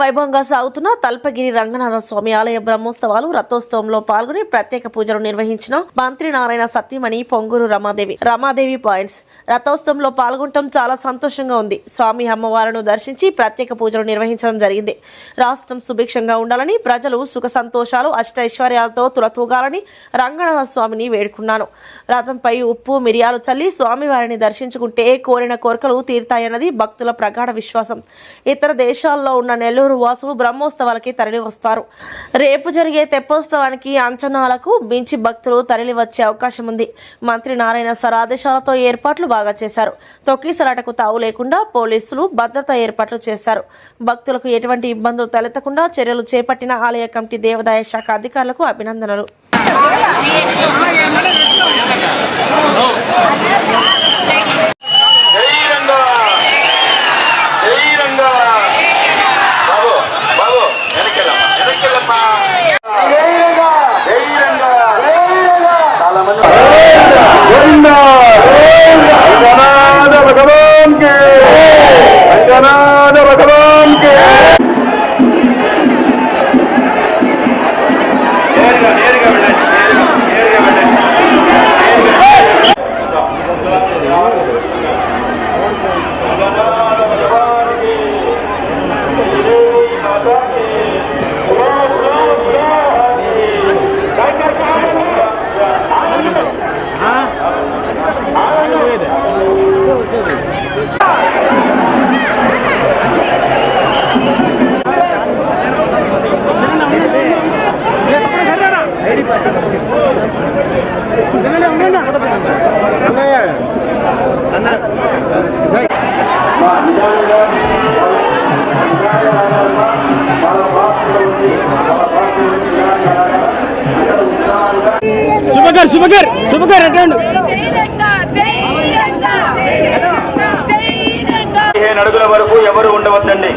వైభవంగా సాగుతున్న తల్పగిరి రంగనాథ స్వామి ఆలయ బ్రహ్మోత్సవాలు రథోత్సవంలో పాల్గొని ప్రత్యేక పూజలు నిర్వహించిన మంత్రి నారాయణ సతీమణి పొంగూరు రమాదేవి పాయింట్స్. రథోత్సవంలో పాల్గొనడం చాలా సంతోషంగా ఉంది. స్వామి అమ్మవారిని దర్శించి ప్రత్యేక పూజలు నిర్వహించడం జరిగింది. రాష్ట్రం సుభిక్షంగా ఉండాలని, ప్రజలు సుఖ సంతోషాలు అష్టైశ్వర్యాలతో తులతూగాలని రంగనాథ స్వామిని వేడుకున్నాను. రథంపై ఉప్పు మిరియాలు చల్లి స్వామివారిని దర్శించుకుంటే కోరిన కోరికలు తీరుతాయన్నది భక్తుల ప్రగాఢ విశ్వాసం. ఇతర దేశాల్లో ఉన్న నెల్లూరు వాసులు బ్రహ్మోత్సవాలకి తరలి వస్తారు. రేపు జరిగే తెప్పోత్సవానికి అంచనాలకు మించి భక్తులు తరలి వచ్చే అవకాశం ఉంది. మంత్రి నారాయణ సార్ ఆదేశాలతో ఏర్పాట్లు బాగా చేశారు. తొక్కిసలాటకు తావు లేకుండా పోలీసులు భద్రతా ఏర్పాట్లు చేశారు. భక్తులకు ఎటువంటి ఇబ్బందులు తలెత్తకుండా చర్యలు చేపట్టిన ఆలయ కమిటీ దేవాదాయ శాఖ అధికారులకు అభినందనలు. శుభకర్ అటెండ్ 15 అడుగుల వరకు ఎవరు ఉండవద్దండి.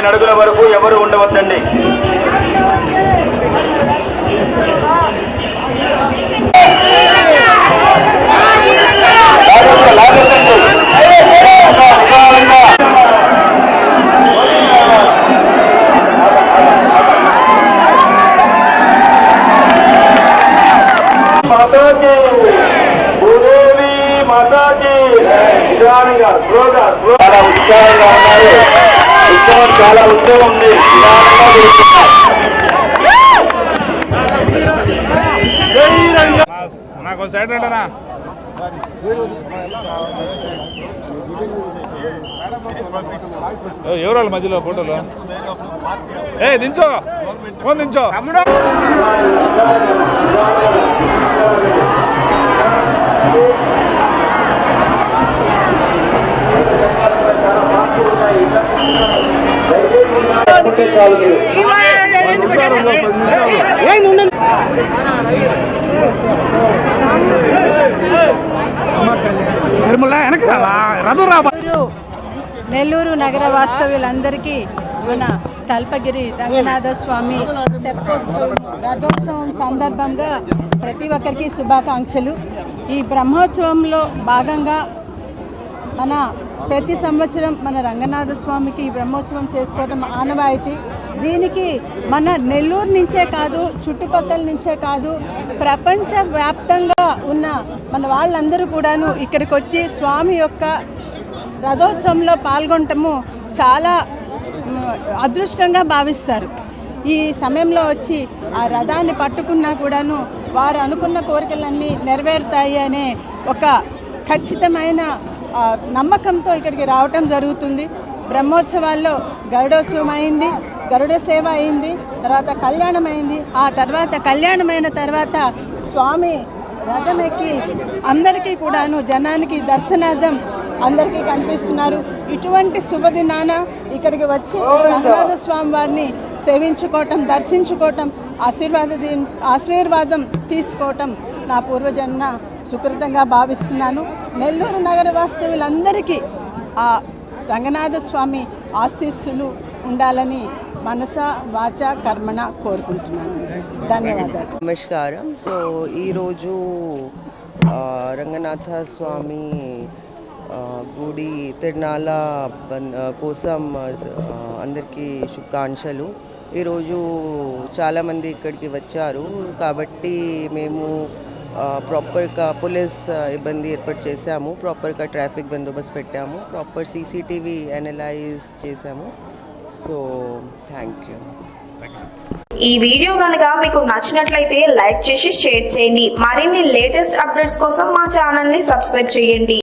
అడుగుల వరకు ఎవరు ఉండవద్దండి. చాలా ఉత్సాహంగా ఉన్నారు. ఉత్సవం చాలా ఉత్సవం ఉంది. నాకు సైడ్ అంటనా ఎవరాళ్ళ మధ్యలో ఫోటోలు దించో ఫోన్ దించో. నెల్లూరు నగర వాస్తవ్యులందరికీ మన తల్పగిరి రంగనాథ స్వామి రథోత్సవం సందర్భంగా ప్రతి ఒక్కరికి శుభాకాంక్షలు. ఈ బ్రహ్మోత్సవంలో భాగంగా మన ప్రతి సంవత్సరం మన రంగనాథ స్వామికి బ్రహ్మోత్సవం చేసుకోవడం ఆనవాయితీ. దీనికి మన నెల్లూరు నుంచే కాదు, చుట్టుపక్కల నుంచే కాదు, ప్రపంచవ్యాప్తంగా ఉన్న మన వాళ్ళందరూ కూడాను ఇక్కడికి వచ్చి స్వామి యొక్క రథోత్సవంలో పాల్గొనటము చాలా అదృష్టంగా భావిస్తారు. ఈ సమయంలో వచ్చి ఆ రథాన్ని పట్టుకున్నా కూడాను వారు అనుకున్న కోరికలన్నీ నెరవేరుతాయి అనే ఒక ఖచ్చితమైన నమ్మకంతో ఇక్కడికి రావటం జరుగుతుంది. బ్రహ్మోత్సవాల్లో గరుడోత్సవం అయింది, గరుడ సేవ అయింది, తర్వాత కళ్యాణం అయింది. ఆ తర్వాత కళ్యాణమైన తర్వాత స్వామి రథం ఎక్కి అందరికీ కూడాను జనానికి దర్శనార్థం అందరికీ కనిపిస్తున్నారు. ఇటువంటి శుభదినాన ఇక్కడికి వచ్చి రంగనాథ స్వామి వారిని సేవించుకోవటం, దర్శించుకోవటం, ఆశీర్వాదం తీసుకోవటం నా పూర్వజన్మ సుకృతంగా భావిస్తున్నాను. నెల్లూరు నగర వాస్తవ్యులందరికీ ఆ రంగనాథ స్వామి ఆశీస్సులు ఉండాలని మనస వాచ కర్మణ కోరుకుంటున్నాను. ధన్యవాదాలు. నమస్కారం. సో ఈరోజు రంగనాథ స్వామి గుడి తిరునాళ్ళ కోసం అందరికీ శుభాకాంక్షలు. ఈరోజు చాలామంది ఇక్కడికి వచ్చారు కాబట్టి మేము ప్రాపర్గా పోలీస్ ఇబ్బంది ఏర్పాటు చేశాము, ప్రాపర్గా ట్రాఫిక్ బందోబస్తు పెట్టాము, ప్రాపర్ సీసీటీవీ అనలైజ్ చేశాము. So thank you. ఈ వీడియో కనుక మీకు నచ్చినట్లయితే లైక్ చేసి షేర్ చేయండి. మరిన్ని లేటెస్ట్ అప్డేట్స్ కోసం మా ఛానల్ ని సబ్స్క్రైబ్ చేయండి.